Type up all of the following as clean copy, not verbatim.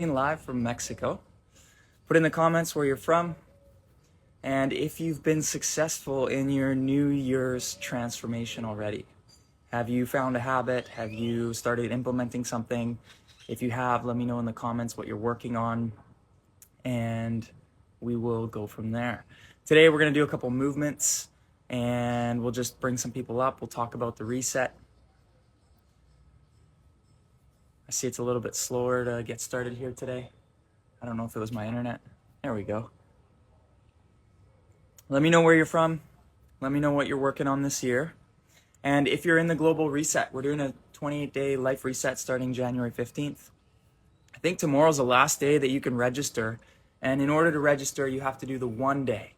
live from Mexico. Put in the comments where you're from and if you've been successful in your New Year's transformation already. Have you found a habit? Have you started implementing something? If you have, let me know in the comments what you're working on and we will go from there. Today we're going to do a couple movements and we'll just bring some people up. We'll talk about the reset. I see it's a little bit slower to get started here today. I don't know if it was my internet. There we go. Let me know where you're from. Let me know what you're working on this year. And if you're in the global reset, we're doing a 28-day life reset starting January 15th. I think tomorrow's the last day that you can register. And in order to register, you have to do the 1 day,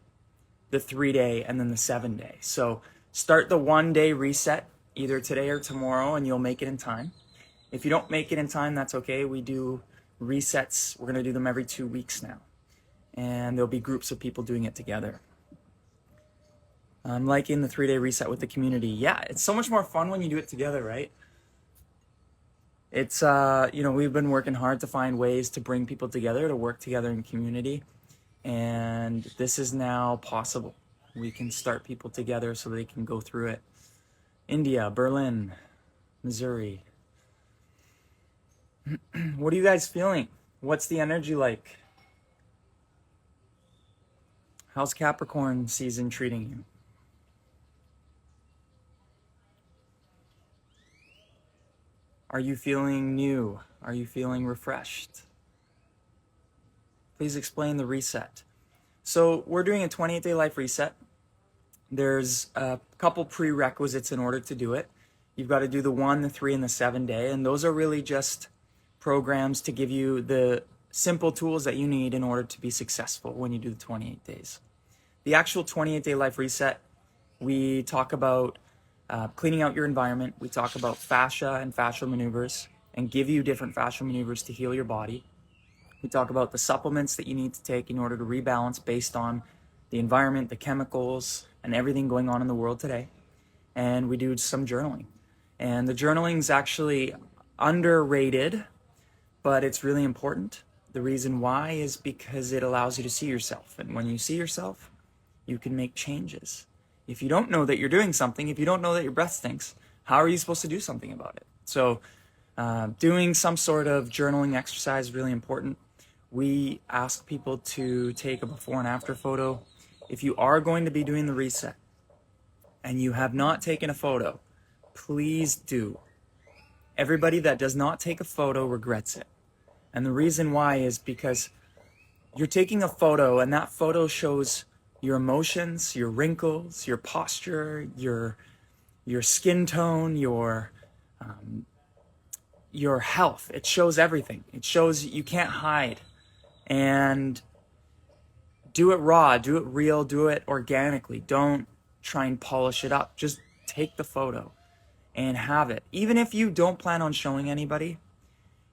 the 3 day, and then the 7 day. So start the 1 day reset either today or tomorrow and you'll make it in time. If you don't make it in time, that's okay. We do resets. We're going to do them every 2 weeks now. And there'll be groups of people doing it together. I'm liking the 3-day reset with the community. Yeah, it's so much more fun when you do it together, right? It's, we've been working hard to find ways to bring people together, to work together in community. And this is now possible. We can start people together so they can go through it. India, Berlin, Missouri. What are you guys feeling? What's the energy like? How's Capricorn season treating you? Are you feeling new? Are you feeling refreshed? Please explain the reset. So we're doing a 28-day life reset. There's a couple prerequisites in order to do it. You've got to do the 1, the 3, and the 7 day. And those are really just programs to give you the simple tools that you need in order to be successful when you do the 28 days. The actual 28-day life reset, we talk about cleaning out your environment. We talk about fascia and fascial maneuvers and give you different fascial maneuvers to heal your body. We talk about the supplements that you need to take in order to rebalance based on the environment, the chemicals, and everything going on in the world today. And we do some journaling. And the journaling is actually underrated, but it's really important. The reason why is because it allows you to see yourself. And when you see yourself, you can make changes. If you don't know that you're doing something, if you don't know that your breath stinks, how are you supposed to do something about it? So doing some sort of journaling exercise is really important. We ask people to take a before and after photo. If you are going to be doing the reset and you have not taken a photo, please do. Everybody that does not take a photo regrets it. And the reason why is because you're taking a photo and that photo shows your emotions, your wrinkles, your posture, your skin tone, your health. It shows everything. It shows you can't hide. And do it raw, do it real, do it organically. Don't try and polish it up. Just take the photo and have it. Even if you don't plan on showing anybody,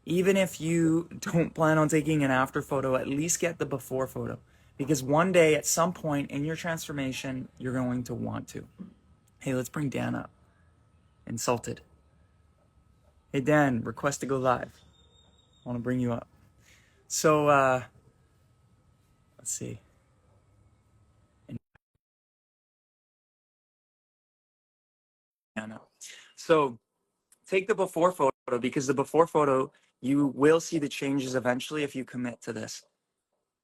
even if you don't plan on taking an after photo, at least get the before photo. Because one day, at some point in your transformation, you're going to want to. Hey, let's bring Dan up. Insulted. Hey, Dan, request to go live. I want to bring you up. So, let's see. So, take the before photo because the before photo, you will see the changes eventually if you commit to this.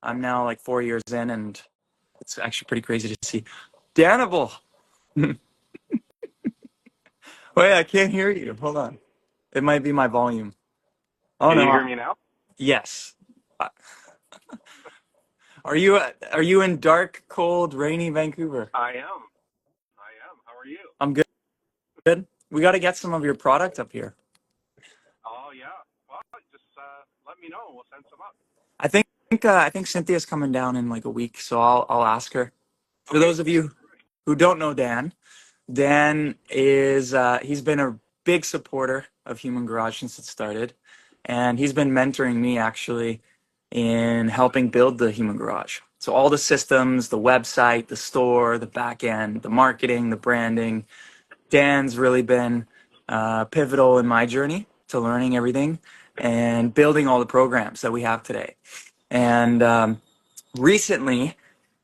I'm now like 4 years in and it's actually pretty crazy to see. Danable! Wait, I can't hear you. Hold on. It might be my volume. Oh Can no. you hear me now? Yes. Are you in dark, cold, rainy Vancouver? I am. How are you? I'm good. Good. We got to get some of your product up here. Oh yeah. Well, just let me know. We'll send some up. I think Cynthia's coming down in like a week, so I'll ask her. For those of you who don't know Dan, Dan is he's been a big supporter of Human Garage since it started, and he's been mentoring me actually in helping build the Human Garage. So all the systems, the website, the store, the back end, the marketing, the branding. Dan's really been pivotal in my journey to learning everything. and building all the programs that we have today. And recently,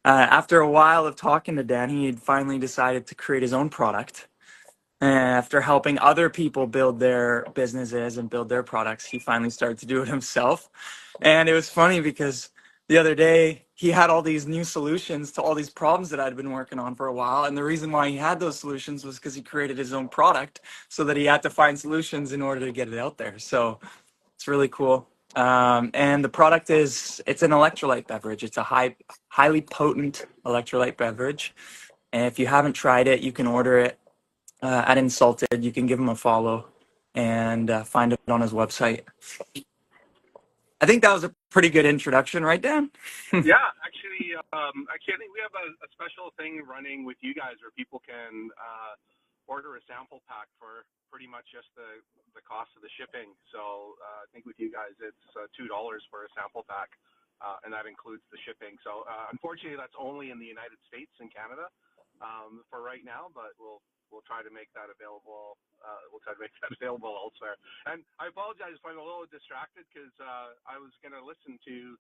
after a while of talking to Dan, he had finally decided to create his own product. And after helping other people build their businesses and build their products, he finally started to do it himself. And it was funny because the other day he had all these new solutions to all these problems that I'd been working on for a while. And the reason why he had those solutions was because he created his own product so that he had to find solutions in order to get it out there. So it's really cool. And the product it's an electrolyte beverage. It's a highly potent electrolyte beverage. And if you haven't tried it, you can order it at Insulted. You can give him a follow and find it on his website. I think that was a pretty good introduction, right, Dan? Yeah, actually, I think we have a special thing running with you guys where people can order a sample pack for pretty much just the cost of the shipping. So I think with you guys, it's $2 for a sample pack, and that includes the shipping. So unfortunately, that's only in the United States and Canada for right now, but we'll try to make that available. We'll try to make that available elsewhere. And I apologize if I'm a little distracted because I was going to listen to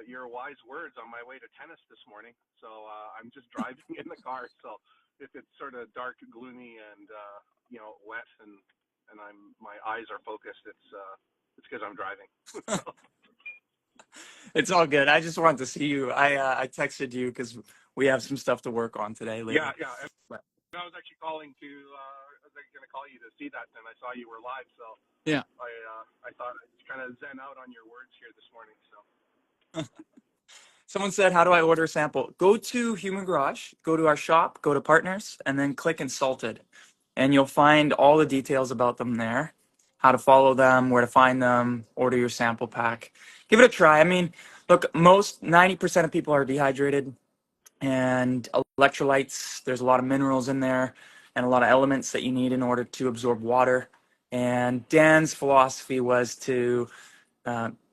your wise words on my way to tennis this morning. So I'm just driving in the car. So if it's sort of dark, gloomy, and wet, and my eyes are focused, it's because I'm driving. So, It's all good. I just wanted to see you. I texted you because we have some stuff to work on today later. yeah. And I was actually calling to. I was actually going to call you to see that, and I saw you were live. So Yeah. I thought I'd kind of zen out on your words here this morning. So. Someone said, how do I order a sample? Go to Human Garage, go to our shop, go to partners, and then click Insulted. And you'll find all the details about them there, how to follow them, where to find them, order your sample pack. Give it a try. I mean, look, 90% of people are dehydrated, and electrolytes, there's a lot of minerals in there and a lot of elements that you need in order to absorb water. And Dan's philosophy was to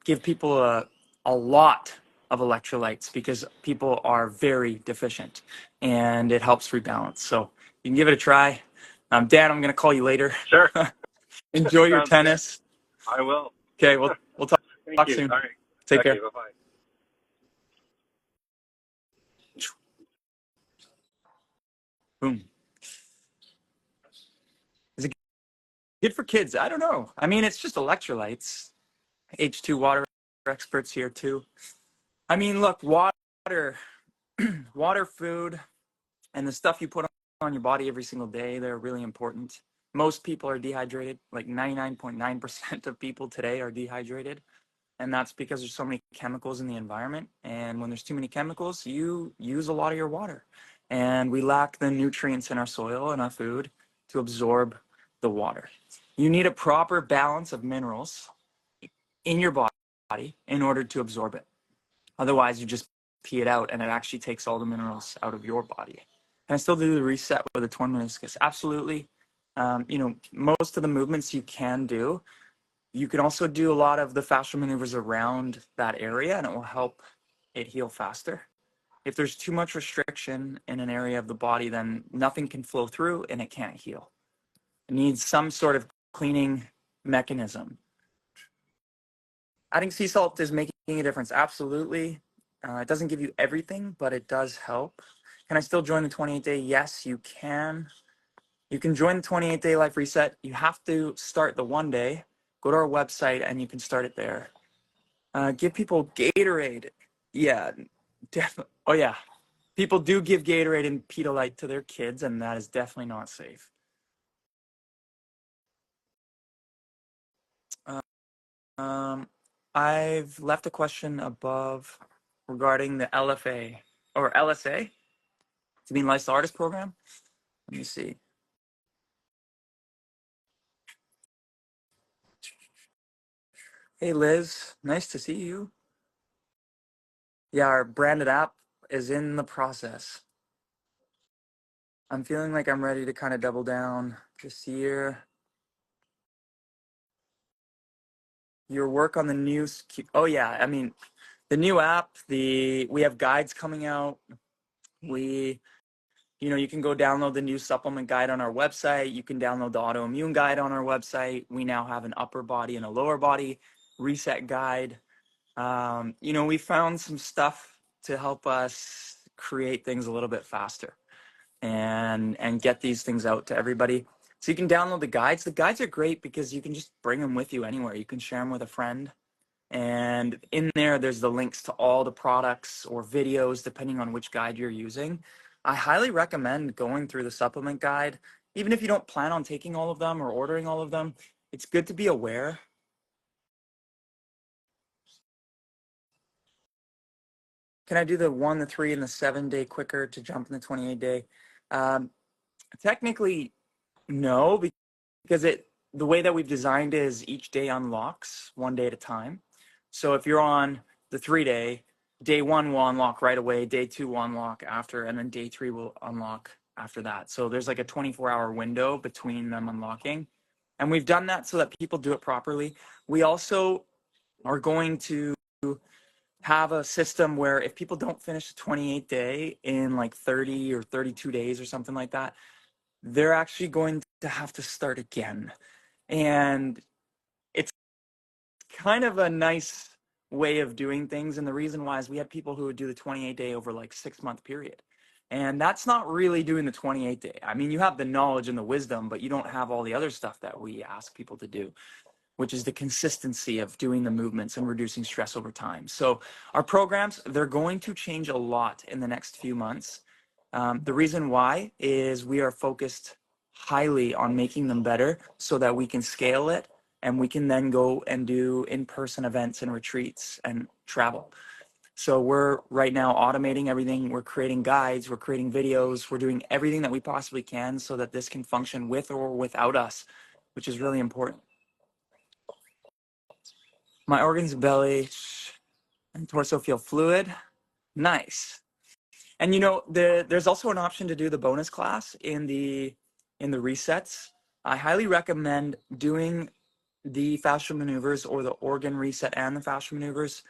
give people a lot of electrolytes because people are very deficient and it helps rebalance. So you can give it a try. Dan, I'm going to call you later. Sure. Enjoy your Sounds good. tennis. I will. Okay, we'll Thank talk you. soon. All right. Take Okay. care. Bye bye. Boom. Is it good for kids? I don't know. I mean, it's just electrolytes. H2 water experts here too. I mean, look, water, water, food, and the stuff you put on your body every single day, they're really important. Most people are dehydrated. Like 99.9% of people today are dehydrated. And that's because there's so many chemicals in the environment. And when there's too many chemicals, you use a lot of your water. And we lack the nutrients in our soil and our food to absorb the water. You need a proper balance of minerals in your body in order to absorb it. Otherwise, you just pee it out and it actually takes all the minerals out of your body. Can I still do the reset with a torn meniscus? Absolutely. Most of the movements you can do. You can also do a lot of the fascial maneuvers around that area and it will help it heal faster. If there's too much restriction in an area of the body, then nothing can flow through and it can't heal. It needs some sort of cleaning mechanism. Adding sea salt is making a difference. Absolutely. It doesn't give you everything, but it does help. Can I still join the 28-day? Yes, you can. You can join the 28-day life reset. You have to start the 1 day. Go to our website and you can start it there. Give people Gatorade. Yeah, definitely. Oh, yeah. People do give Gatorade and Pedialyte to their kids, and that is definitely not safe. Um, I've left a question above regarding the LFA or LSA. Do you mean Lifestyle Artist Program? Let me see. Hey, Liz. Nice to see you. Yeah, our branded app is in the process. I'm feeling like I'm ready to kind of double down this year. Your work on the new, oh yeah, I mean, the new app, we have guides coming out. We You know, you can go download the new supplement guide on our website. You can download the autoimmune guide on our website. We now have an upper body and a lower body reset guide. You know, we found some stuff to help us create things a little bit faster and get these things out to everybody. So you can download the guides. The guides are great because you can just bring them with you anywhere. You can share them with a friend. And in there, there's the links to all the products or videos, depending on which guide you're using. I highly recommend going through the supplement guide. Even if you don't plan on taking all of them or ordering all of them, it's good to be aware. Can I do the 1, the 3, and the 7 day quicker to jump in the 28-day? Technically, no, because the way that we've designed it is each day unlocks 1 day at a time. So if you're on the 3 day, day 1 will unlock right away, day 2 will unlock after, and then day 3 will unlock after that. So there's like a 24-hour window between them unlocking. And we've done that so that people do it properly. We also are going to have a system where if people don't finish the 28-day in like 30 or 32 days or something like that, they're actually going to have to start again. And it's kind of a nice way of doing things. And the reason why is we had people who would do the 28-day over like 6-month period. And that's not really doing the 28-day. I mean, you have the knowledge and the wisdom, but you don't have all the other stuff that we ask people to do, which is the consistency of doing the movements and reducing stress over time. So our programs, they're going to change a lot in the next few months. The reason why is we are focused highly on making them better so that we can scale it and we can then go and do in-person events and retreats and travel. So we're right now automating everything. We're creating guides, we're creating videos, we're doing everything that we possibly can so that this can function with or without us, which is really important. My organs, belly and torso feel fluid. Nice. And you know, there's also an option to do the bonus class in the resets. I highly recommend doing the fascial maneuvers or the organ reset and the fascial maneuvers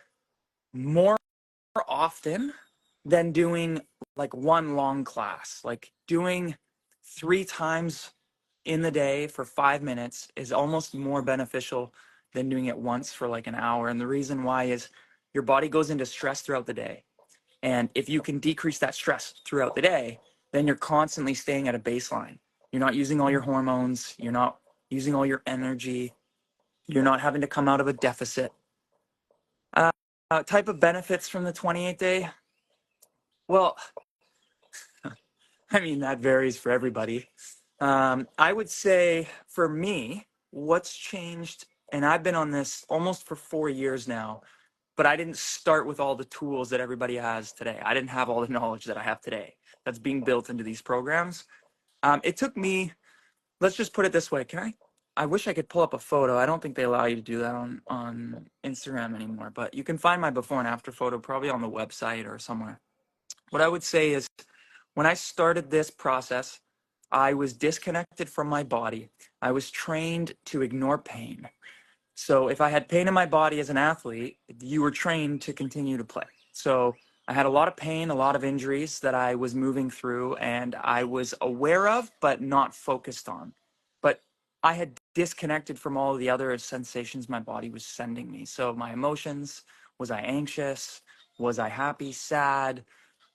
more often than doing like one long class. Like doing 3 times in the day for 5 minutes is almost more beneficial than doing it once for like an hour. And the reason why is your body goes into stress throughout the day. And if you can decrease that stress throughout the day, then you're constantly staying at a baseline. You're not using all your hormones. You're not using all your energy. You're not having to come out of a deficit. Type of benefits from the 28-day? Well, I mean, that varies for everybody. I would say for me, what's changed, and I've been on this almost for 4 years now, but I didn't start with all the tools that everybody has today. I didn't have all the knowledge that I have today that's being built into these programs. It took me, let's just put it this way. I wish I could pull up a photo. I don't think they allow you to do that on Instagram anymore, but you can find my before and after photo probably on the website or somewhere. What I would say is when I started this process, I was disconnected from my body. I was trained to ignore pain. So if I had pain in my body as an athlete, you were trained to continue to play. So I had a lot of pain, a lot of injuries that I was moving through and I was aware of, but not focused on. But I had disconnected from all of the other sensations my body was sending me. So my emotions, was I anxious? Was I happy, sad?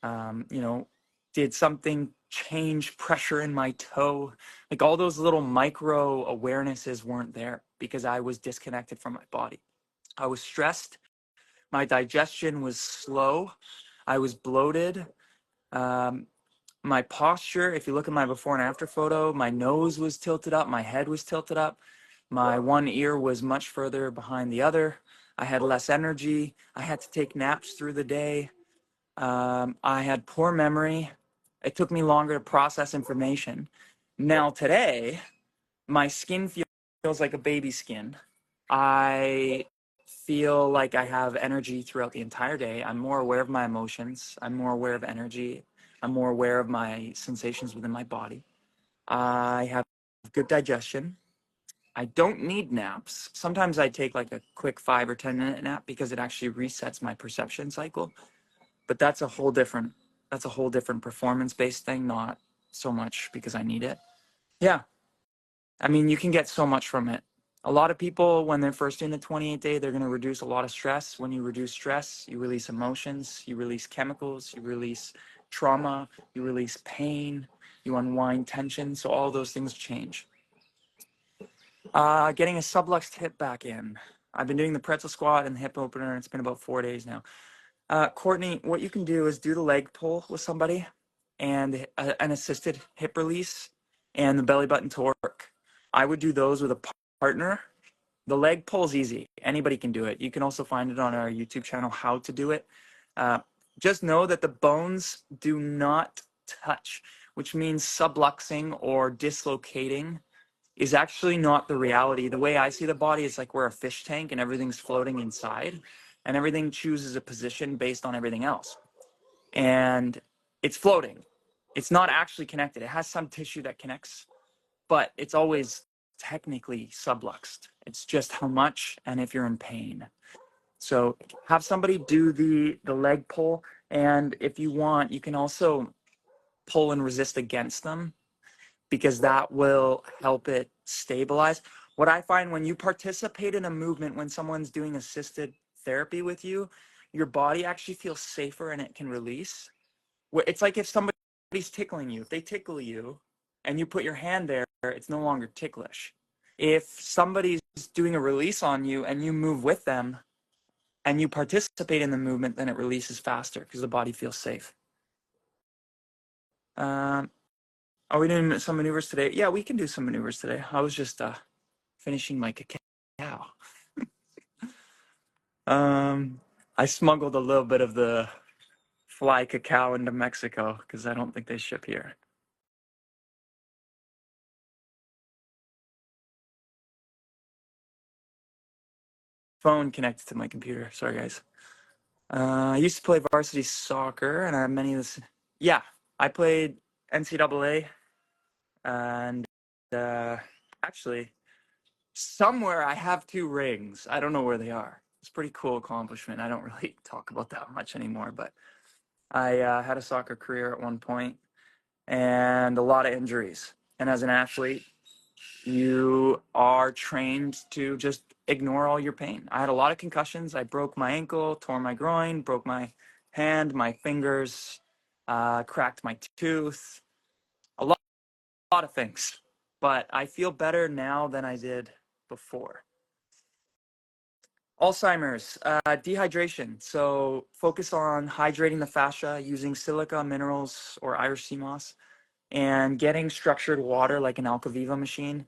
You know, did something change pressure in my toe? Like all those little micro awarenesses weren't there because I was disconnected from my body. I was stressed. My digestion was slow. I was bloated. My posture, if you look at my before and after photo, my nose was tilted up. My head was tilted up. My one ear was much further behind the other. I had less energy. I had to take naps through the day. I had poor memory. It took me longer to process information. Now today, my skin feels like a baby skin. I feel like I have energy throughout the entire day. I'm more aware of my emotions. I'm more aware of energy. I'm more aware of my sensations within my body. I have good digestion. I don't need naps. Sometimes I take like a quick 5 or 10 minute nap because it actually resets my perception cycle. But that's a whole different that's a whole different performance-based thing, not so much because I need it. Yeah, I mean, you can get so much from it. A lot of people, when they're first doing the 28 day, they're going to reduce a lot of stress. When you reduce stress, you release emotions, you release chemicals, you release trauma, you release pain, you unwind tension. So all those things change. Getting a subluxed hip back in. I've been doing the pretzel squat and the hip opener. It's been about 4 days now. Courtney, what you can do is do the leg pull with somebody and an assisted hip release and the belly button torque. I would do those with a partner. The leg pull is easy. Anybody can do it. You can also find it on our YouTube channel, how to do it. Just know that the bones do not touch, which means subluxing or dislocating is actually not the reality. The way I see the body is like we're a fish tank and everything's floating inside, and everything chooses a position based on everything else. And it's floating. It's not actually connected. It has some tissue that connects, but it's always technically subluxed. It's just how much and if you're in pain. So have somebody do the leg pull, and if you want, you can also pull and resist against them, because that will help it stabilize. What I find when you participate in a movement, when someone's doing assisted therapy with you, your body actually feels safer and it can release. It's like if somebody's tickling you, if they tickle you and you put your hand there, it's no longer ticklish. If somebody's doing a release on you and you move with them and you participate in the movement, then it releases faster because the body feels safe. Are we doing some maneuvers today? Yeah, we can do some maneuvers today. I was just finishing my cacao. I smuggled a little bit of the fly cacao into Mexico because I don't think they ship here. Phone connected to my computer. Sorry, guys. I used to play varsity soccer, and I have many of this. Yeah, I played NCAA, and actually, somewhere I have 2 rings. I don't know where they are. It's a pretty cool accomplishment. I don't really talk about that much anymore, but I had a soccer career at one point and a lot of injuries. And as an athlete, you are trained to just ignore all your pain. I had a lot of concussions. I broke my ankle, tore my groin, broke my hand, my fingers, cracked my tooth, a lot of things. But I feel better now than I did before. Alzheimer's, dehydration. So focus on hydrating the fascia using silica, minerals, or Irish sea moss, and getting structured water like an Alcaviva machine.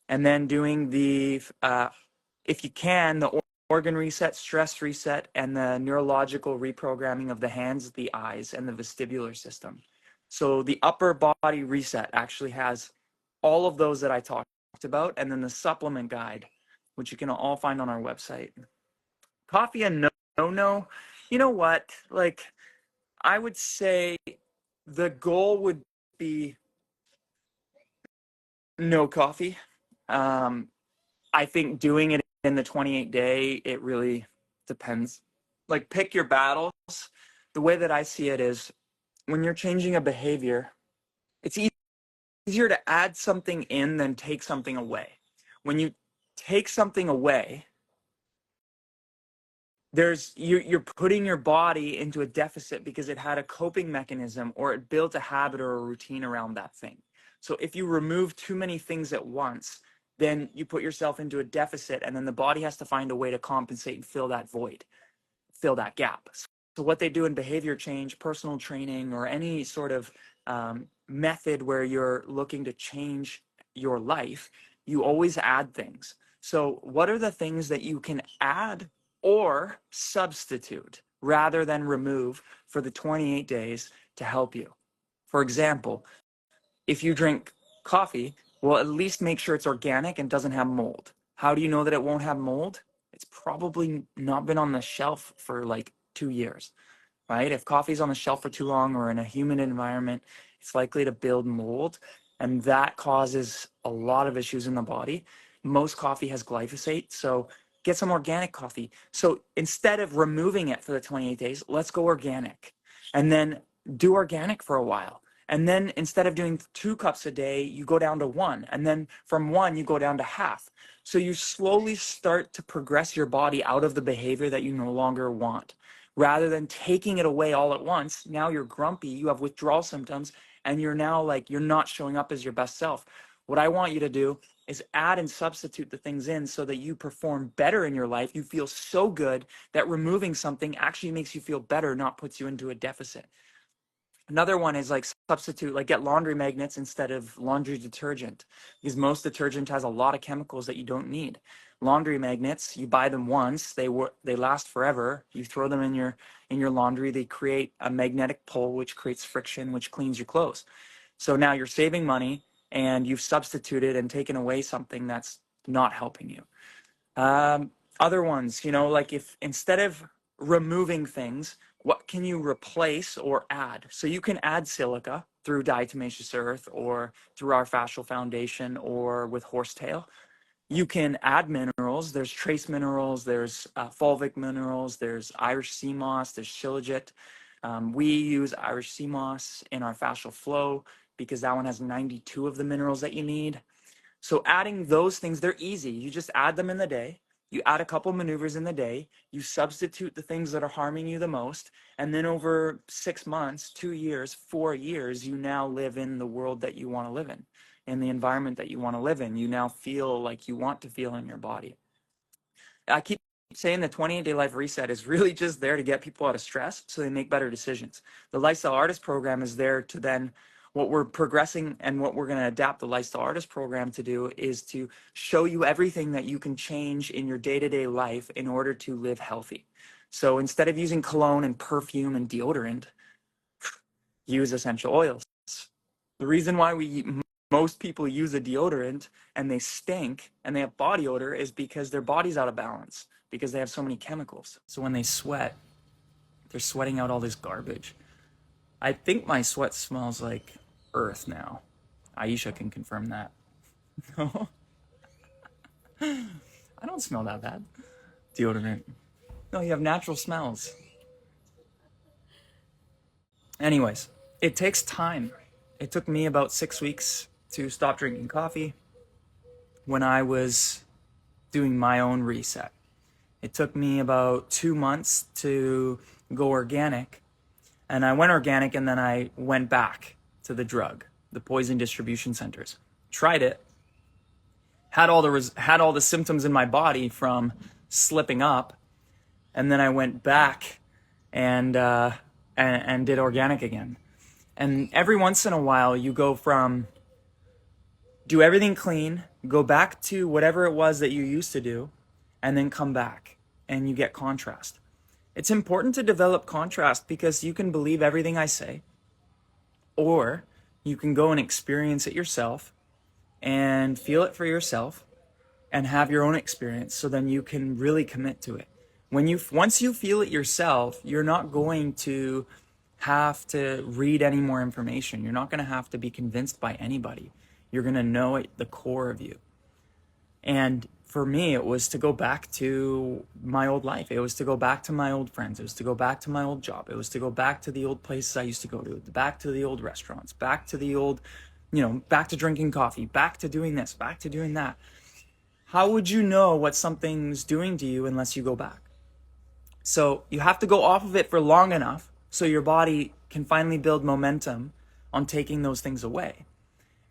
And then doing the, if you can, the organ reset, stress reset, and the neurological reprogramming of the hands, the eyes, and the vestibular system. So the upper body reset actually has all of those that I talked about, and then the supplement guide, which you can all find on our website. Coffee and no. You know what? Like, I would say the goal would be no coffee. I think doing it in the 28 day, it really depends. Like, pick your battles. The way that I see it is when you're changing a behavior, it's easier to add something in than take something away. When you take something away, you're putting your body into a deficit because it had a coping mechanism or it built a habit or a routine around that thing. So if you remove too many things at once, then you put yourself into a deficit, and then the body has to find a way to compensate and fill that void, fill that gap. So what they do in behavior change, personal training, or any sort of method where you're looking to change your life, you always add things. So what are the things that you can add or substitute rather than remove for the 28 days to help you? For example, if you drink coffee, well, at least make sure it's organic and doesn't have mold. How do you know that it won't have mold? It's probably not been on the shelf for like 2 years, right? If coffee's on the shelf for too long or in a humid environment, it's likely to build mold, and that causes a lot of issues in the body. Most coffee has glyphosate, so get some organic coffee. So instead of removing it for the 28 days, let's go organic. And then do organic for a while. And then instead of doing 2 cups a day, you go down to one. And then from one, you go down to half. So you slowly start to progress your body out of the behavior that you no longer want. Rather than taking it away all at once, now you're grumpy, you have withdrawal symptoms, and you're now like, you're not showing up as your best self. What I want you to do is add and substitute the things in so that you perform better in your life. You feel so good that removing something actually makes you feel better, not puts you into a deficit. Another one is like substitute, like get laundry magnets instead of laundry detergent, because most detergent has a lot of chemicals that you don't need. Laundry magnets, you buy them once, they last forever. You throw them in your laundry, they create a magnetic pole which creates friction, which cleans your clothes. So now you're saving money and you've substituted and taken away something that's not helping you. Other ones, like if instead of removing things, what can you replace or add? So you can add silica through diatomaceous earth or through our fascial foundation or with horsetail. You can add minerals. There's trace minerals, there's fulvic minerals, there's Irish sea moss, there's shilajit. We use Irish sea moss in our fascial flow because that one has 92 of the minerals that you need. So adding those things, they're easy. You just add them in the day. You add a couple maneuvers in the day. You substitute the things that are harming you the most. And then over 6 months, 2 years, 4 years, you now live in the world that you want to live in the environment that you want to live in. You now feel like you want to feel in your body. I keep saying the 28-day life reset is really just there to get people out of stress so they make better decisions. The lifestyle artist program is there to then, what we're progressing and what we're going to adapt the lifestyle artist program to do is to show you everything that you can change in your day-to-day life in order to live healthy. So instead of using cologne and perfume and deodorant, use essential oils. The reason why most people use a deodorant and they stink and they have body odor is because their body's out of balance because they have so many chemicals. So when they sweat, they're sweating out all this garbage. I think my sweat smells like earth now. Aisha can confirm that. No, I don't smell that bad. Deodorant. No, you have natural smells. Anyways, it takes time. It took me about 6 weeks to stop drinking coffee when I was doing my own reset. It took me about 2 months to go organic. And I went organic and then I went back to the drug, the poison distribution centers. Tried it, had all the symptoms in my body from slipping up, and then I went back and did organic again. And every once in a while, you go from do everything clean, go back to whatever it was that you used to do, and then come back, and you get contrast. It's important to develop contrast because you can believe everything I say, or you can go and experience it yourself and feel it for yourself and have your own experience, so then you can really commit to it. Once you feel it yourself, you're not going to have to read any more information. You're not going to have to be convinced by anybody. You're going to know it, the core of you. And for me, it was to go back to my old life. It was to go back to my old friends. It was to go back to my old job. It was to go back to the old places I used to go to, back to the old restaurants, back to the old, back to drinking coffee, back to doing this, back to doing that. How would you know what something's doing to you unless you go back? So you have to go off of it for long enough so your body can finally build momentum on taking those things away.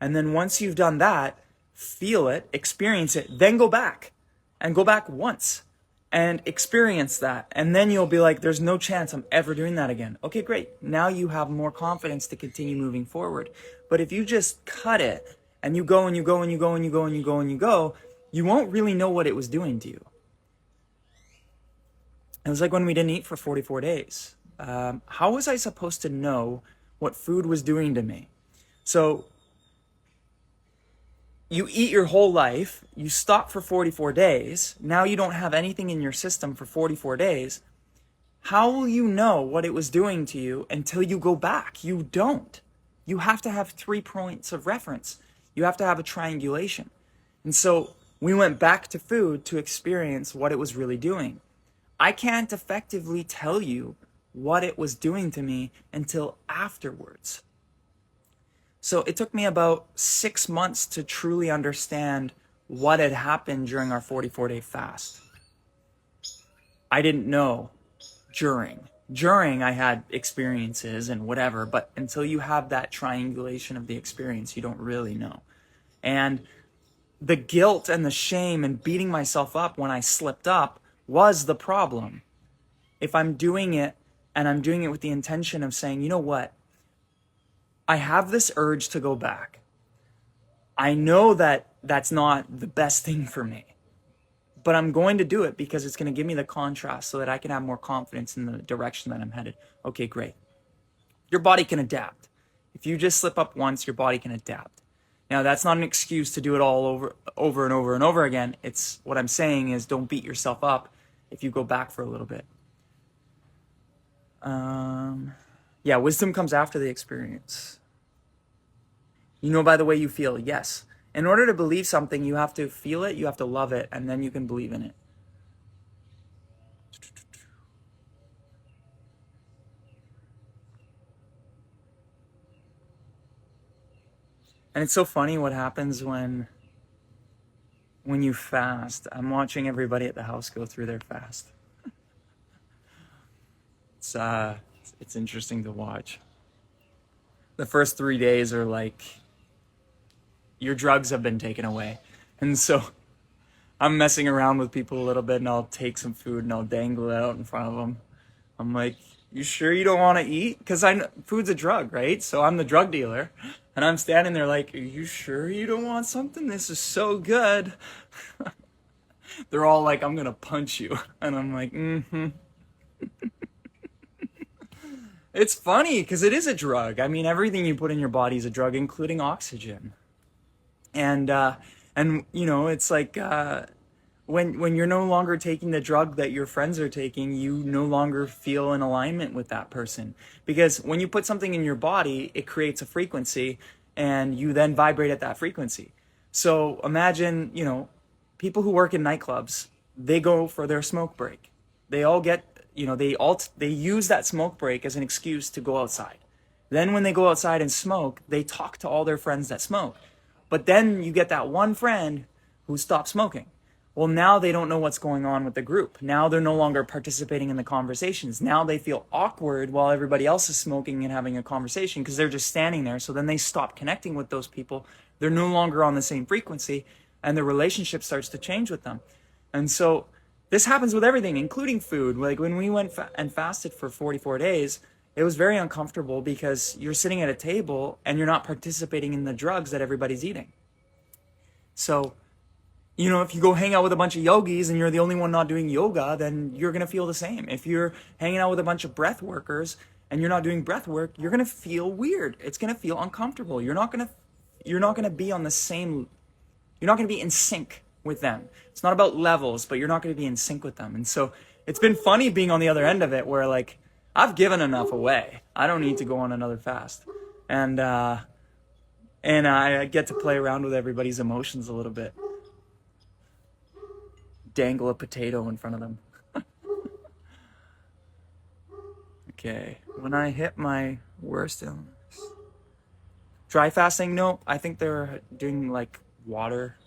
And then once you've done that, feel it, experience it, then go back and go back once and experience that. And then you'll be like, there's no chance I'm ever doing that again. Okay, great. Now you have more confidence to continue moving forward. But if you just cut it and you go and you go and you go and you go and you go and you go, you won't really know what it was doing to you. It was like when we didn't eat for 44 days. How was I supposed to know what food was doing to me? So you eat your whole life, you stop for 44 days, now you don't have anything in your system for 44 days. How will you know what it was doing to you until you go back? You don't. You have to have 3 points of reference. You have to have a triangulation. And so we went back to food to experience what it was really doing. I can't effectively tell you what it was doing to me until afterwards. So it took me about 6 months to truly understand what had happened during our 44-day fast. I didn't know during. During, I had experiences and whatever, but until you have that triangulation of the experience, you don't really know. And the guilt and the shame and beating myself up when I slipped up was the problem. If I'm doing it and I'm doing it with the intention of saying, you know what? I have this urge to go back. I know that that's not the best thing for me, but I'm going to do it because it's going to give me the contrast so that I can have more confidence in the direction that I'm headed. Okay, great. Your body can adapt. If you just slip up once, your body can adapt. Now, that's not an excuse to do it all over and over again. It's what I'm saying is don't beat yourself up if you go back for a little bit. Yeah, wisdom comes after the experience. You know by the way you feel. Yes. In order to believe something, you have to feel it, you have to love it, and then you can believe in it. And it's so funny what happens when you fast. I'm watching everybody at the house go through their fast. It's interesting to watch. The first 3 days are like your drugs have been taken away. And so I'm messing around with people a little bit and I'll take some food and I'll dangle it out in front of them. I'm like, you sure you don't want to eat? Because food's a drug, right? So I'm the drug dealer. And I'm standing there like, are you sure you don't want something? This is so good. They're all like, I'm going to punch you. And I'm like, mm-hmm. It's funny because it is a drug. I mean, everything you put in your body is a drug, including oxygen. And you know, it's like when you're no longer taking the drug that your friends are taking, you no longer feel in alignment with that person. Because when you put something in your body, it creates a frequency, and you then vibrate at that frequency. So imagine, you know, people who work in nightclubs, they go for their smoke break. They all get, you know, they use that smoke break as an excuse to go outside. Then when they go outside and smoke, they talk to all their friends that smoke. But then you get that one friend who stopped smoking. Well, now they don't know what's going on with the group. Now they're no longer participating in the conversations. Now they feel awkward while everybody else is smoking and having a conversation because they're just standing there. So then they stop connecting with those people. They're no longer on the same frequency, and the relationship starts to change with them. And so this happens with everything, including food. Like when we went and fasted for 44 days, it was very uncomfortable because you're sitting at a table and you're not participating in the drugs that everybody's eating. So, you know, if you go hang out with a bunch of yogis and you're the only one not doing yoga, then you're going to feel the same. If you're hanging out with a bunch of breath workers and you're not doing breath work, you're going to feel weird. It's going to feel uncomfortable. You're not going to be on the same, you're not going to be in sync with them. It's not about levels, but you're not going to be in sync with them. And so it's been funny being on the other end of it where like, I've given enough away. I don't need to go on another fast. And I get to play around with everybody's emotions a little bit. Dangle a potato in front of them. Okay, when I hit my worst illness. Dry fasting, no, I think they're doing like water.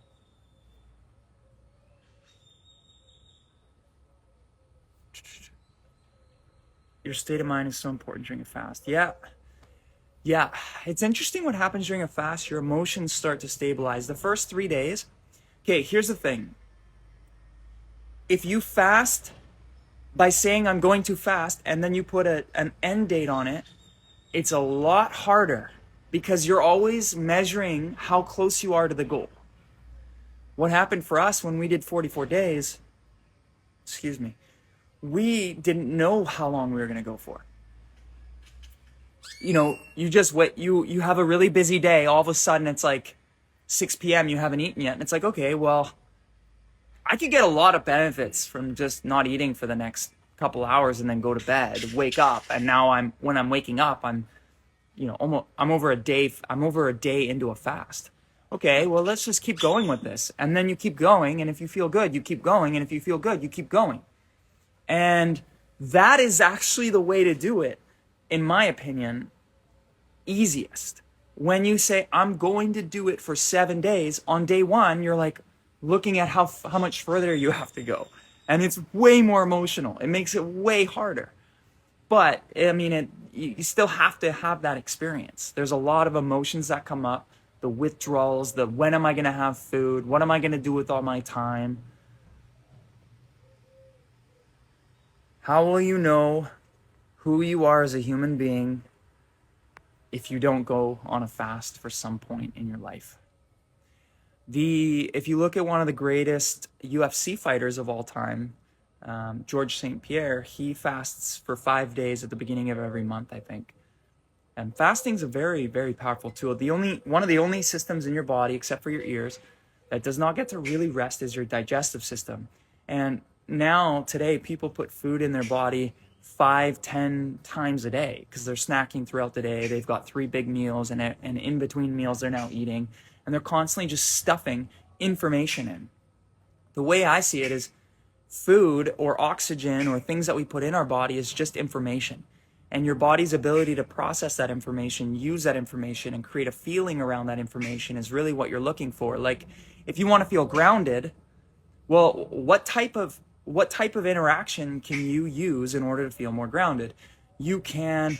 Your state of mind is so important during a fast. Yeah, it's interesting what happens during a fast. Your emotions start to stabilize. The first 3 days, okay, here's the thing. If you fast by saying I'm going to fast and then you put an end date on it, it's a lot harder because you're always measuring how close you are to the goal. What happened for us when we did 44 days, we didn't know how long we were going to go for. You know, you just wait, you have a really busy day. All of a sudden it's like 6 p.m. you haven't eaten yet. And it's like, okay, well, I could get a lot of benefits from just not eating for the next couple hours and then go to bed, wake up. And now when I'm waking up, I'm over a day into a fast. Okay, well, let's just keep going with this. And then you keep going. And if you feel good, you keep going. And if you feel good, you keep going. And That is actually the way to do it, in my opinion, easiest. When you say, I'm going to do it for 7 days, on day one, you're like looking at how much further you have to go. And it's way more emotional. It makes it way harder. But, I mean, you still have to have that experience. There's a lot of emotions that come up, the withdrawals, the when am I going to have food? What am I going to do with all my time? How will you know who you are as a human being if you don't go on a fast for some point in your life? If you look at one of the greatest UFC fighters of all time, George St. Pierre, he fasts for 5 days at the beginning of every month, I think. And fasting is a very, very powerful tool. One of the only systems in your body, except for your ears, that does not get to really rest is your digestive system. And now, today, people put food in their body 5-10 times a day because they're snacking throughout the day. They've got 3 big meals, and in between meals, they're now eating. And they're constantly just stuffing information in. The way I see it is food or oxygen or things that we put in our body is just information. And your body's ability to process that information, use that information, and create a feeling around that information is really what you're looking for. Like, if you want to feel grounded, well, what type of interaction can you use in order to feel more grounded? You can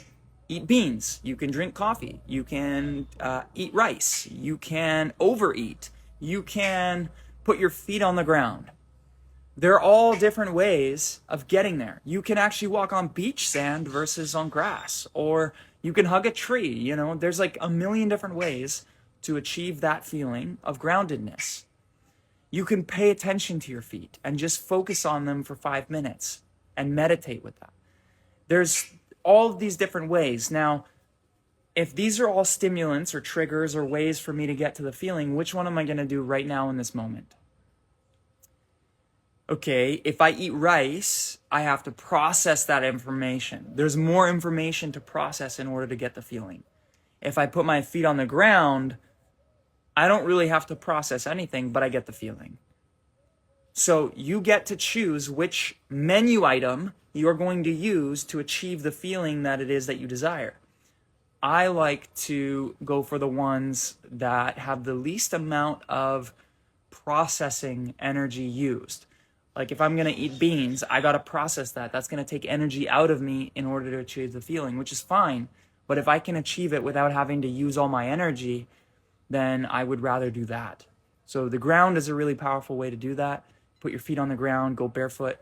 eat beans. You can drink coffee. You can eat rice. You can overeat. You can put your feet on the ground. They're all different ways of getting there. You can actually walk on beach sand versus on grass, or you can hug a tree. You know, there's like a million different ways to achieve that feeling of groundedness. You can pay attention to your feet and just focus on them for 5 minutes and meditate with that. There's all of these different ways. Now, if these are all stimulants or triggers or ways for me to get to the feeling, which one am I going to do right now in this moment? Okay, if I eat rice, I have to process that information. There's more information to process in order to get the feeling. If I put my feet on the ground, I don't really have to process anything, but I get the feeling. So you get to choose which menu item you're going to use to achieve the feeling that it is that you desire. I like to go for the ones that have the least amount of processing energy used. Like if I'm going to eat beans, I got to process that. That's going to take energy out of me in order to achieve the feeling, which is fine. But if I can achieve it without having to use all my energy, then I would rather do that. So the ground is a really powerful way to do that. Put your feet on the ground, go barefoot.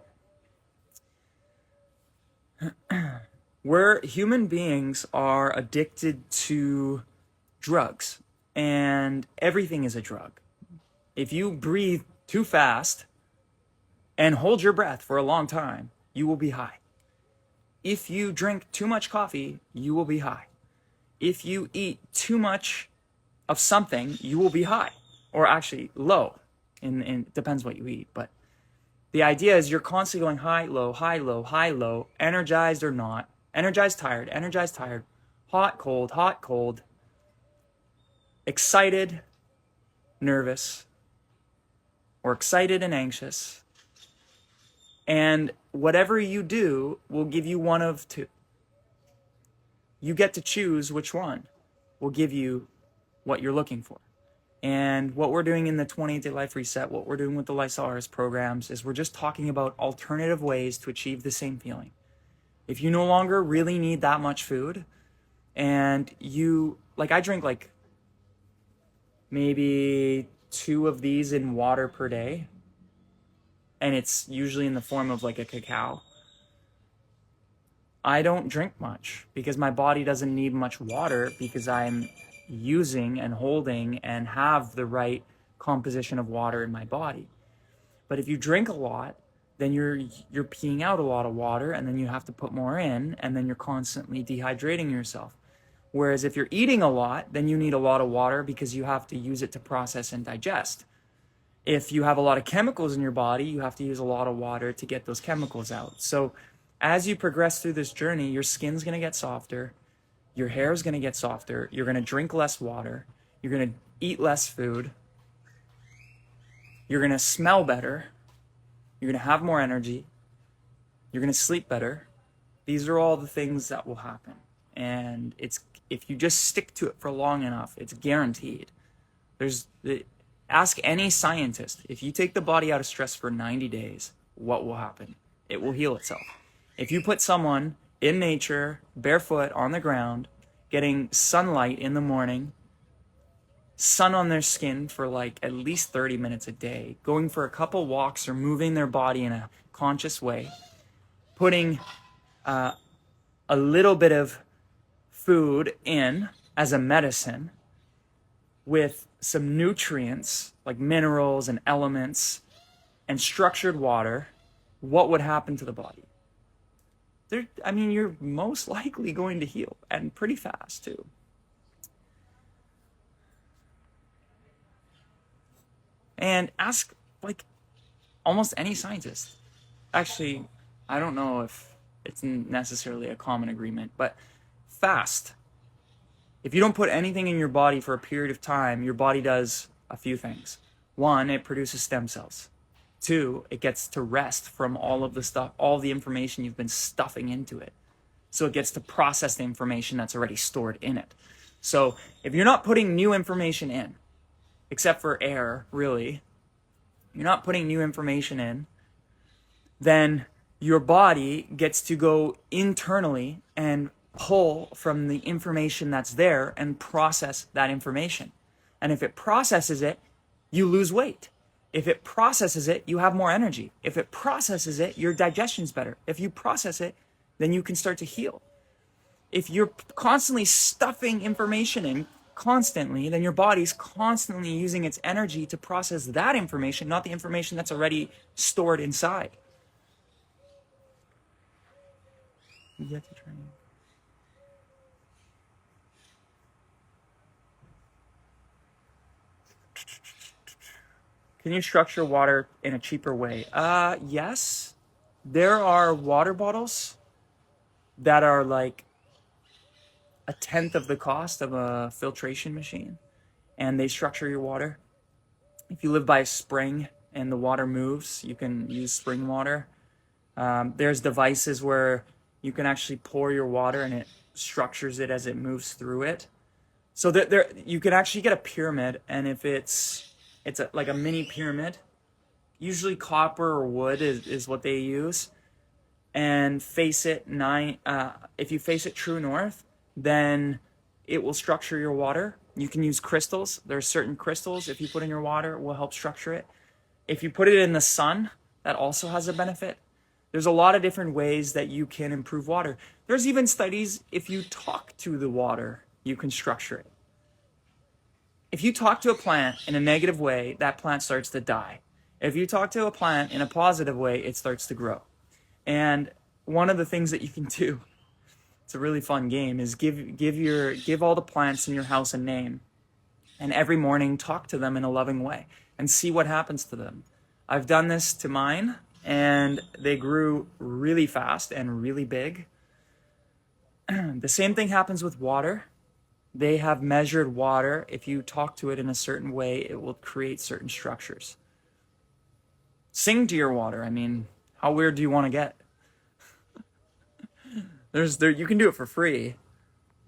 Human beings are addicted to drugs, and everything is a drug. If you breathe too fast and hold your breath for a long time, you will be high. If you drink too much coffee, you will be high. If you eat too much of something, you will be high, or actually low. It depends what you eat, but the idea is you're constantly going high, low, high, low, high, low, energized or not, energized, tired, hot, cold, excited, nervous, or excited and anxious. And whatever you do will give you one of two. You get to choose which one will give you what you're looking for. And what we're doing in the 28-Day Life Reset, what we're doing with the Lysaris programs, is we're just talking about alternative ways to achieve the same feeling. If you no longer really need that much food, and I drink like maybe 2 of these in water per day, and it's usually in the form of like a cacao. I don't drink much because my body doesn't need much water because I'm using and holding and have the right composition of water in my body. But if you drink a lot, then you're peeing out a lot of water, and then you have to put more in, and then you're constantly dehydrating yourself. Whereas if you're eating a lot, then you need a lot of water because you have to use it to process and digest. If you have a lot of chemicals in your body, you have to use a lot of water to get those chemicals out. So as you progress through this journey, your skin's going to get softer, your hair is going to get softer, you're going to drink less water, you're going to eat less food, you're going to smell better, you're going to have more energy, you're going to sleep better, These are all the things that will happen. And it's, if you just stick to it for long enough, it's guaranteed. Ask any scientist, if you take the body out of stress for 90 days, what will happen? It will heal itself. If you put someone in nature, barefoot on the ground, getting sunlight in the morning, sun on their skin for like at least 30 minutes a day, going for a couple walks or moving their body in a conscious way, putting a little bit of food in as a medicine with some nutrients like minerals and elements and structured water, what would happen to the body? You're most likely going to heal, and pretty fast too. And ask like almost any scientist. Actually, I don't know if it's necessarily a common agreement, but fast. If you don't put anything in your body for a period of time, your body does a few things. One, it produces stem cells. Two, it gets to rest from all of the stuff, all the information you've been stuffing into it. So it gets to process the information that's already stored in it. So if you're not putting new information in, except for air, really, you're not putting new information in, then your body gets to go internally and pull from the information that's there and process that information. And if it processes it, you lose weight. If it processes it, you have more energy. If it processes it, your digestion's better. If you process it, then you can start to heal. If you're constantly stuffing information in constantly, then your body's constantly using its energy to process that information, not the information that's already stored inside. You get to train. Can you structure water in a cheaper way? Yes. There are water bottles that are like a tenth of the cost of a filtration machine, and they structure your water. If you live by a spring and the water moves, you can use spring water. There's devices where you can actually pour your water and it structures it as it moves through it. So there you can actually get a pyramid, and if it's like a mini pyramid, usually copper or wood is what they use, and face it if you face it true north, then it will structure your water. You can use crystals. There are certain crystals, if you put in your water, will help structure it. If you put it in the sun, that also has a benefit. There's a lot of different ways that you can improve water. There's even studies, if you talk to the water, you can structure it. If you talk to a plant in a negative way, that plant starts to die. If you talk to a plant in a positive way, it starts to grow. And one of the things that you can do, it's a really fun game, is give all the plants in your house a name, and every morning talk to them in a loving way and see what happens to them. I've done this to mine, and they grew really fast and really big. The same thing happens with water. They have measured water. If you talk to it in a certain way, it will create certain structures. Sing to your water. I mean, how weird do you want to get? You can do it for free.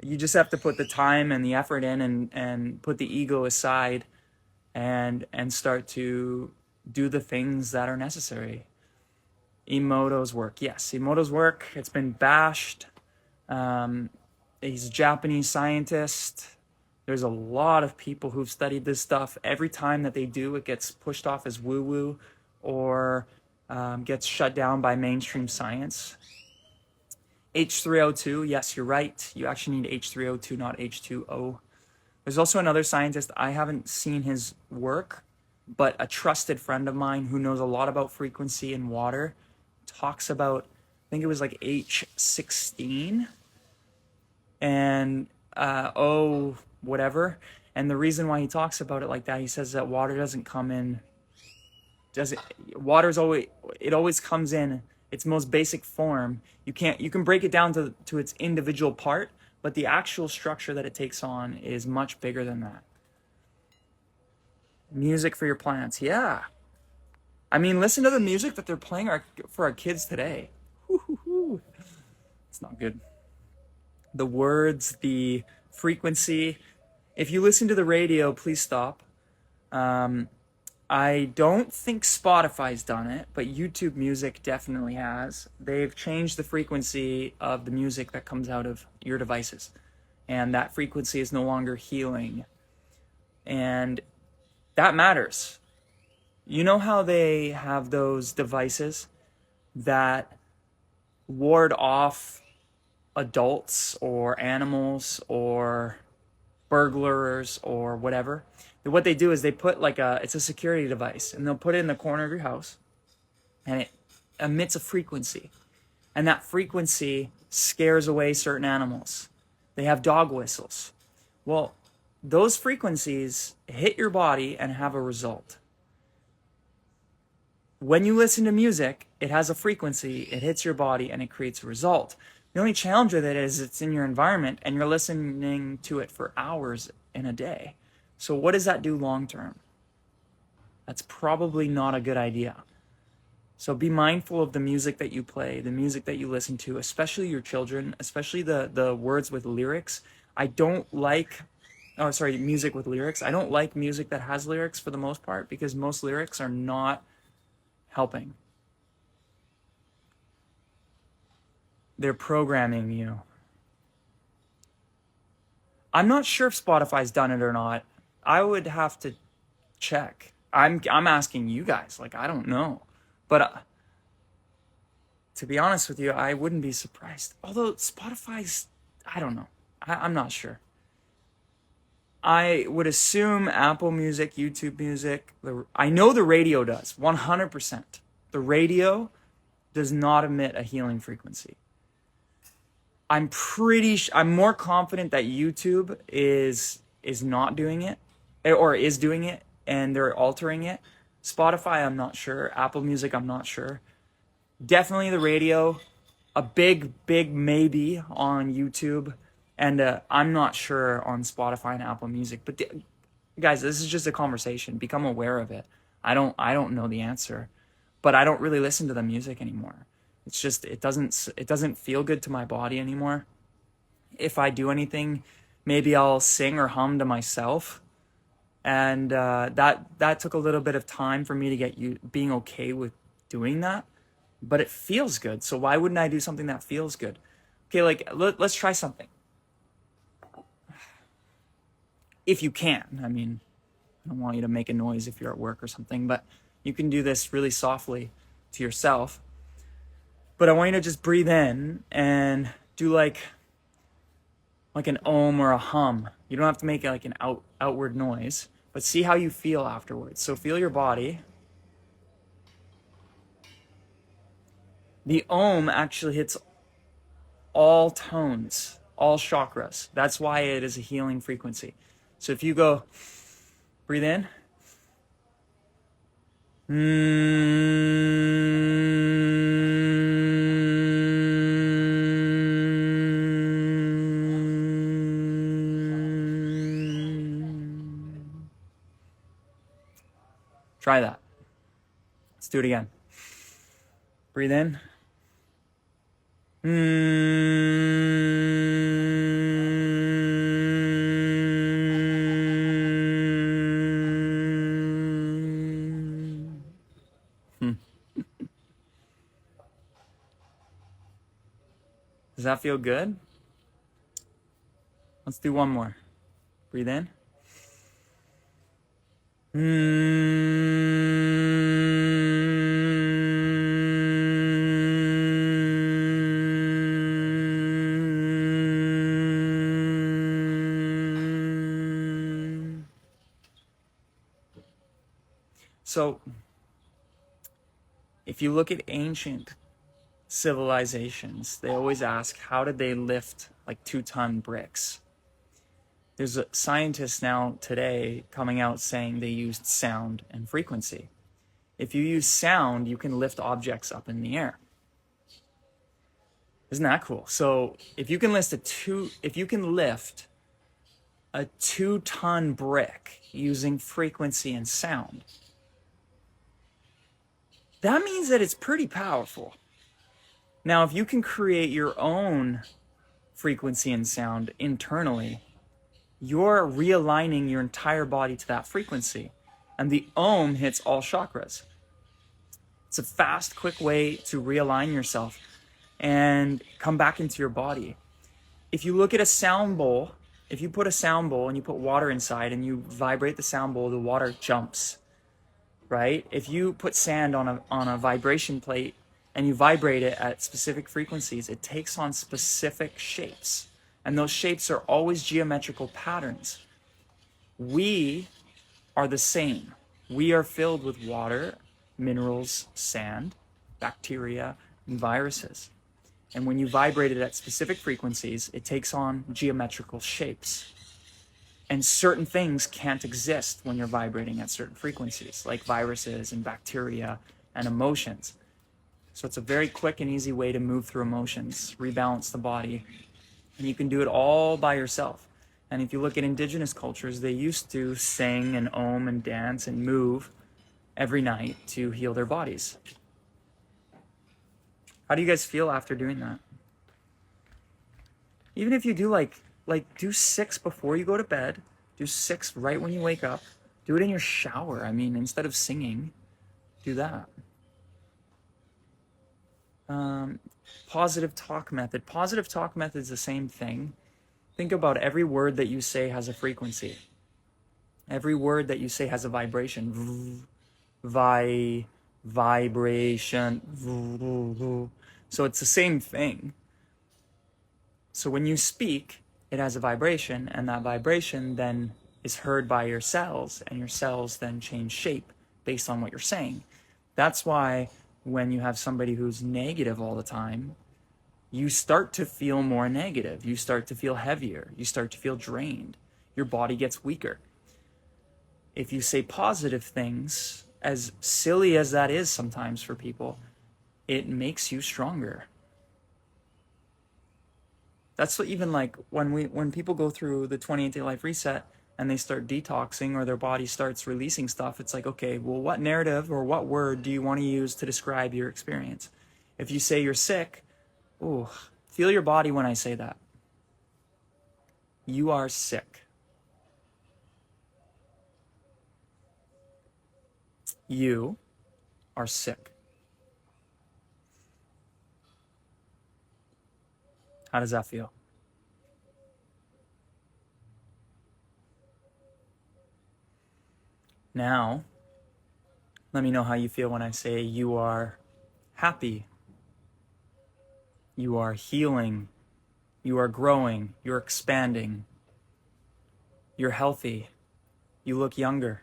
You just have to put the time and the effort in, and put the ego aside, and start to do the things that are necessary. Emoto's work. Yes, Emoto's work. It's been bashed. He's a Japanese scientist. There's a lot of people who've studied this stuff. Every time that they do, it gets pushed off as woo-woo, or gets shut down by mainstream science. H3O2, yes, you're right. You actually need H3O2, not H2O. There's also another scientist, I haven't seen his work, but a trusted friend of mine who knows a lot about frequency in water talks about, I think it was like H16 and whatever. And the reason why he talks about it like that, he says that water doesn't come in, it always comes in its most basic form. You can break it down to its individual part, but the actual structure that it takes on is much bigger than that. Music for your plants, yeah. I mean, listen to the music that they're playing for our kids today. It's It's not good. The words, the frequency. If you listen to the radio, please stop. I don't think Spotify's done it, but YouTube Music definitely has. They've changed the frequency of the music that comes out of your devices, and that frequency is no longer healing. And that matters. You know how they have those devices that ward off adults or animals or burglars or whatever? What they do is they put it's a security device, and they'll put it in the corner of your house, and it emits a frequency, and that frequency scares away certain animals. They have dog whistles. Well, those frequencies hit your body and have a result. When you listen to music, it has a frequency, it hits your body, and it creates a result. The only challenge with it is it's in your environment, and you're listening to it for hours in a day. So what does that do long term? That's probably not a good idea. So be mindful of the music that you play, the music that you listen to, especially your children, especially the words with lyrics. I don't like, music with lyrics. I don't like music that has lyrics for the most part, because most lyrics are not helping. They're programming you. I'm not sure if Spotify's done it or not. I would have to check. I'm asking you guys. I don't know. But to be honest with you, I wouldn't be surprised. Although Spotify's, I don't know. I'm not sure. I would assume Apple Music, YouTube Music. I know the radio does, 100%. The radio does not emit a healing frequency. I'm more confident that YouTube is not doing it, or is doing it, and they're altering it. Spotify, I'm not sure. Apple Music, I'm not sure. Definitely the radio, a big maybe on YouTube, and I'm not sure on Spotify and Apple Music. But guys, this is just a conversation. Become aware of it. I don't know the answer, but I don't really listen to the music anymore. It's just it doesn't feel good to my body anymore. If I do anything, maybe I'll sing or hum to myself, and that took a little bit of time for me to get being okay with doing that. But it feels good, so why wouldn't I do something that feels good? Okay, let's try something. If you can. I mean, I don't want you to make a noise if you're at work or something, but you can do this really softly to yourself. But I want you to just breathe in and do like an ohm or a hum. You don't have to make it like an outward noise, but see how you feel afterwards. So feel your body. The ohm actually hits all tones, all chakras. That's why it is a healing frequency. So if you go, breathe in. Try that. Let's do it again. Breathe in. Does that feel good? Let's do one more. Breathe in. So, if you look at ancient civilizations, they always ask, how did they lift like 2-ton bricks? There's scientists now today coming out saying they used sound and frequency. If you use sound, you can lift objects up in the air. Isn't that cool? So if you can lift a 2-ton brick using frequency and sound, that means that it's pretty powerful. Now, if you can create your own frequency and sound internally, you're realigning your entire body to that frequency. And the Om hits all chakras. It's a fast, quick way to realign yourself and come back into your body. If you look at a sound bowl, if you put a sound bowl and you put water inside and you vibrate the sound bowl, the water jumps, right? If you put sand on a vibration plate and you vibrate it at specific frequencies, it takes on specific shapes. And those shapes are always geometrical patterns. We are the same. We are filled with water, minerals, sand, bacteria, and viruses. And when you vibrate it at specific frequencies, it takes on geometrical shapes. And certain things can't exist when you're vibrating at certain frequencies, like viruses and bacteria and emotions. So it's a very quick and easy way to move through emotions, rebalance the body. And you can do it all by yourself. And if you look at indigenous cultures, they used to sing and om and dance and move every night to heal their bodies. How do you guys feel after doing that? Even if you do like do 6 before you go to bed, do 6 right when you wake up, do it in your shower. I mean, instead of singing, do that. Positive talk method. Positive talk method is the same thing. Think about every word that you say has a frequency. Every word that you say has a vibration. Vibration. So it's the same thing. So when you speak, it has a vibration, and that vibration then is heard by your cells, and your cells then change shape based on what you're saying. That's why when you have somebody who's negative all the time, you start to feel more negative. You start to feel heavier. You start to feel drained. Your body gets weaker. If you say positive things, as silly as that is sometimes for people, it makes you stronger. That's what even like when people go through the 28-day life reset and they start detoxing or their body starts releasing stuff, it's like, okay, well, what narrative or what word do you want to use to describe your experience? If you say you're sick, ooh, feel your body when I say that. You are sick. You are sick. How does that feel? Now, let me know how you feel when I say you are happy. You are healing. You are growing. You're expanding. You're healthy. You look younger.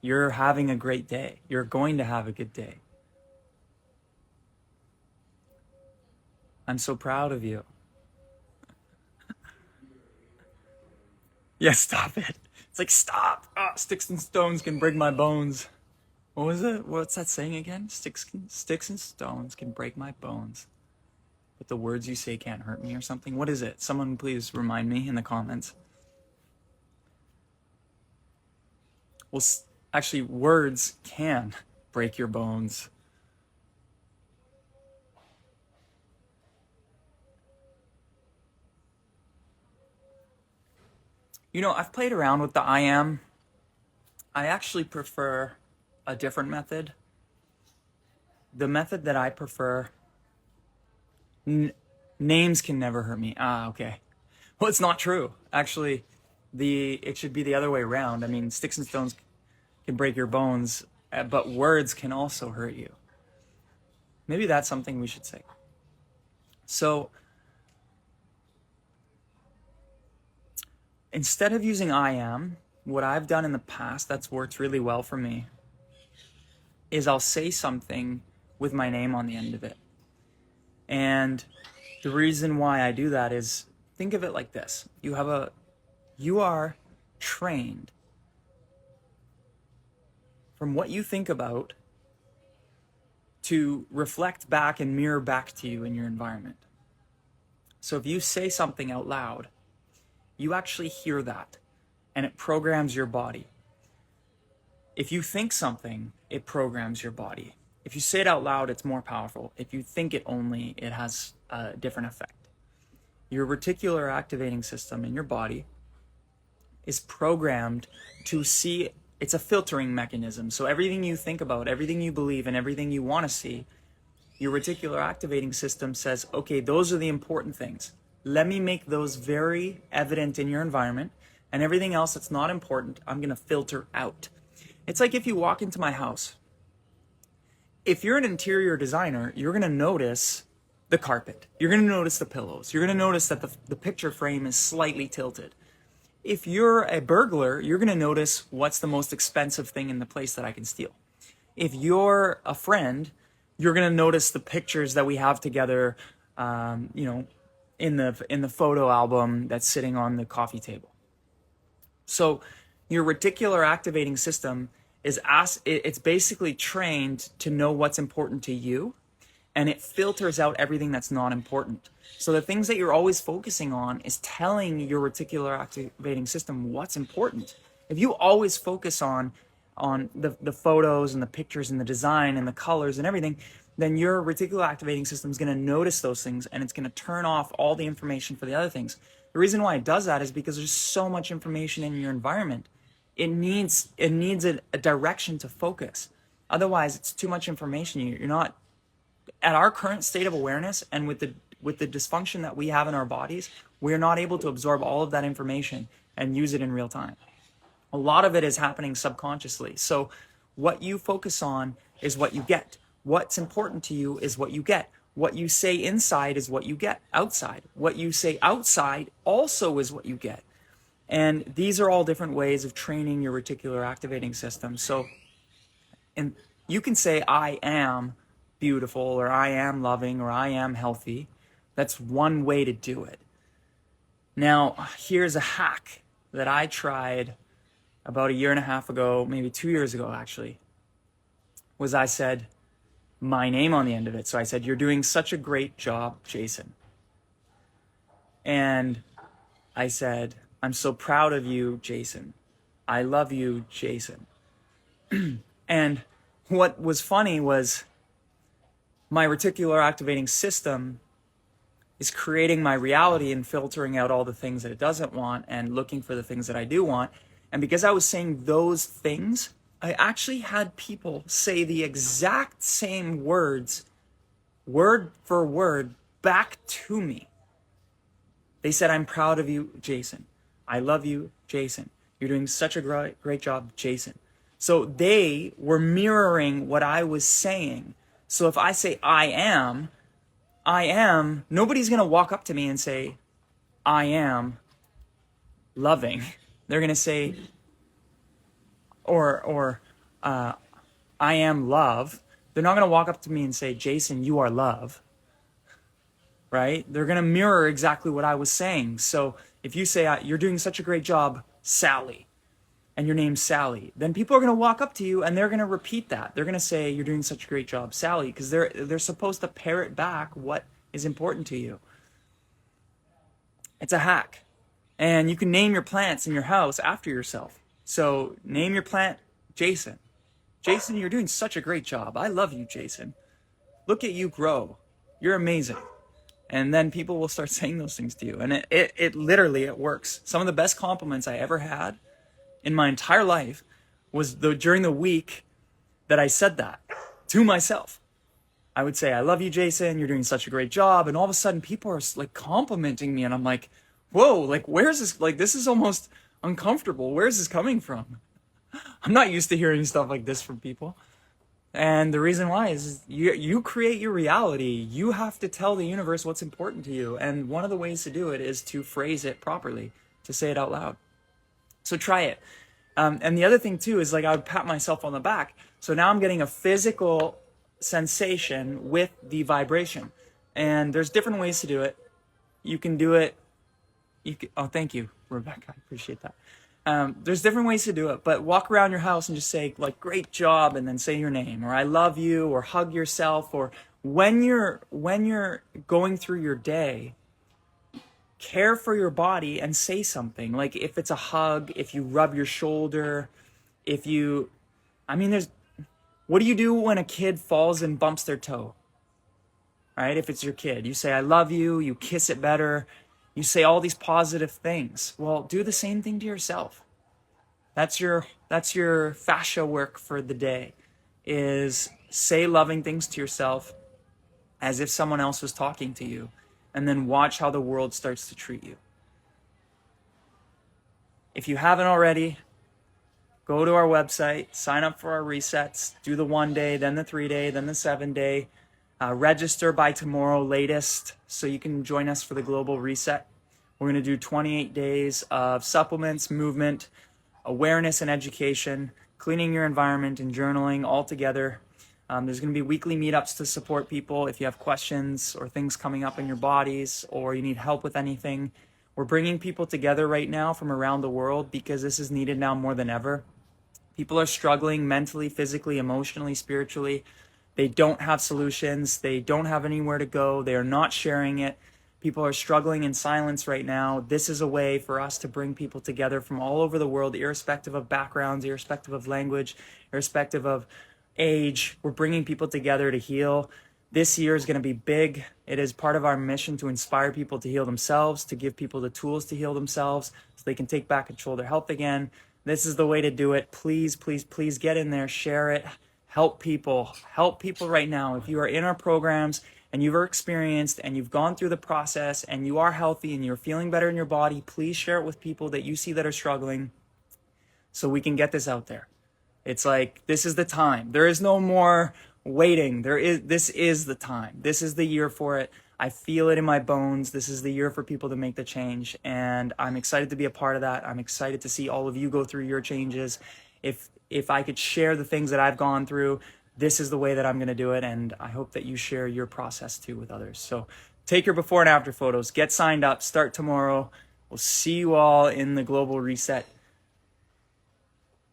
You're having a great day. You're going to have a good day. I'm so proud of you. Yeah, stop it. It's like, stop. Oh, sticks and stones can break my bones. What was it? What's that saying again? Sticks and stones can break my bones, but the words you say can't hurt me or something. What is it? Someone please remind me in the comments. Well, actually, words can break your bones. You know, I've played around with the I am. I actually prefer a different method. The method that I prefer, names can never hurt me. Ah, okay. Well, it's not true. Actually, it should be the other way around. I mean, sticks and stones can break your bones, but words can also hurt you. Maybe that's something we should say. So, instead of using I am, what I've done in the past that's worked really well for me is I'll say something with my name on the end of it. And the reason why I do that is, think of it like this. You are trained from what you think about to reflect back and mirror back to you in your environment. So if you say something out loud, you actually hear that, and it programs your body. If you think something, it programs your body. If you say it out loud, it's more powerful. If you think it only, it has a different effect. Your reticular activating system in your body is programmed to see, it's a filtering mechanism. So everything you think about, everything you believe, and everything you want to see, your reticular activating system says, okay, those are the important things. Let me make those very evident in your environment, and everything else that's not important, I'm going to filter out. It's like if you walk into my house. If you're an interior designer, you're going to notice the carpet. You're going to notice the pillows. You're going to notice that the picture frame is slightly tilted. If you're a burglar, you're going to notice what's the most expensive thing in the place that I can steal. If you're a friend, you're going to notice the pictures that we have together, in the photo album that's sitting on the coffee table. So your reticular activating system it's basically trained to know what's important to you, and it filters out everything that's not important. So the things that you're always focusing on is telling your reticular activating system what's important. If you always focus on the photos and the pictures and the design and the colors and everything, then your reticular activating system is going to notice those things, and it's going to turn off all the information for the other things. The reason why it does that is because there's so much information in your environment. It needs a direction to focus. Otherwise, it's too much information. You're not, at our current state of awareness, and with the dysfunction that we have in our bodies, we're not able to absorb all of that information and use it in real time. A lot of it is happening subconsciously. So what you focus on is what you get. What's important to you is what you get. What you say inside is what you get outside. What you say outside also is what you get. And these are all different ways of training your reticular activating system. So, and you can say, I am beautiful, or I am loving, or I am healthy. That's one way to do it. Now, here's a hack that I tried about 1.5 years ago, maybe 2 years ago actually, was I said my name on the end of it. So I said, you're doing such a great job, Jason. And I said, I'm so proud of you, Jason. I love you, Jason. And what was funny was my reticular activating system is creating my reality and filtering out all the things that it doesn't want and looking for the things that I do want. And because I was saying those things, I actually had people say the exact same words, word for word, back to me. They said, I'm proud of you, Jason. I love you, Jason. You're doing such a great job, Jason. So they were mirroring what I was saying. So if I say I am, nobody's going to walk up to me and say, I am loving. They're going to say, or I am love. They're not going to walk up to me and say, Jason, you are love. Right? They're going to mirror exactly what I was saying. So if you say, you're doing such a great job, Sally, and your name's Sally, then people are going to walk up to you and they're going to repeat that. They're going to say, you're doing such a great job, Sally, because they're supposed to parrot back what is important to you. It's a hack. And you can name your plants in your house after yourself. So name your plant Jason. Jason, you're doing such a great job. I love you, Jason. Look at you grow. You're amazing. And then people will start saying those things to you. And it literally, it works. Some of the best compliments I ever had in my entire life was during the week that I said that to myself. I would say, I love you, Jason. You're doing such a great job. And all of a sudden people are like complimenting me. And I'm like, whoa, like, where's this? Like, this is almost uncomfortable. Where's this coming from? I'm not used to hearing stuff like this from people. And the reason why is you create your reality. You have to tell the universe what's important to you. And one of the ways to do it is to phrase it properly, to say it out loud. So try it. And the other thing too is, like, I would pat myself on the back. So now I'm getting a physical sensation with the vibration. And there's different ways to do it. You can do it. Oh, thank you, Rebecca. I appreciate that. There's different ways to do it, but walk around your house and just say, like, great job, and then say your name, or I love you, or hug yourself, or when you're going through your day, care for your body and say something. Like, if it's a hug, if you rub your shoulder, there's What do you do when a kid falls and bumps their toe? Right? If it's your kid, you say, I love you, you kiss it better, you say all these positive things. Well, do the same thing to yourself. That's your fascia work for the day, is say loving things to yourself as if someone else was talking to you, and then watch how the world starts to treat you. If you haven't already, go to our website, sign up for our resets, do the 1 day, then the 3 day, then the 7 day. Register by tomorrow latest so you can join us for the global reset. We're going to do 28 days of supplements, movement, awareness and education, cleaning your environment, and journaling all together. There's going to be weekly meetups to support people if you have questions or things coming up in your bodies or you need help with anything. We're bringing people together right now from around the world because this is needed now more than ever. People are struggling mentally, physically, emotionally, spiritually. They don't have solutions. They don't have anywhere to go. They are not sharing it. People are struggling in silence right now. This is a way for us to bring people together from all over the world, irrespective of backgrounds, irrespective of language, irrespective of age. We're bringing people together to heal. This year is going to be big. It is part of our mission to inspire people to heal themselves, to give people the tools to heal themselves so they can take back control of their health again. This is the way to do it. Please, please, please get in there, share it. Help people right now. If you are in our programs and you've experienced and you've gone through the process and you are healthy and you're feeling better in your body, please share it with people that you see that are struggling so we can get this out there. It's like, this is the time. There is no more waiting. This is the time. This is the year for it. I feel it in my bones. This is the year for people to make the change. And I'm excited to be a part of that. I'm excited to see all of you go through your changes. If I could share the things that I've gone through, this is the way that I'm going to do it. And I hope that you share your process too with others. So take your before and after photos, get signed up, start tomorrow. We'll see you all in the global reset.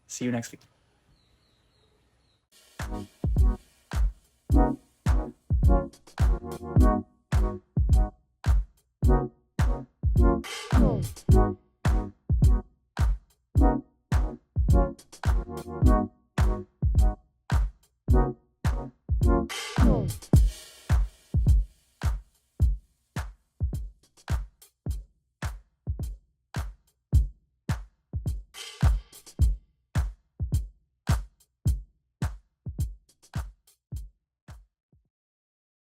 See you next week.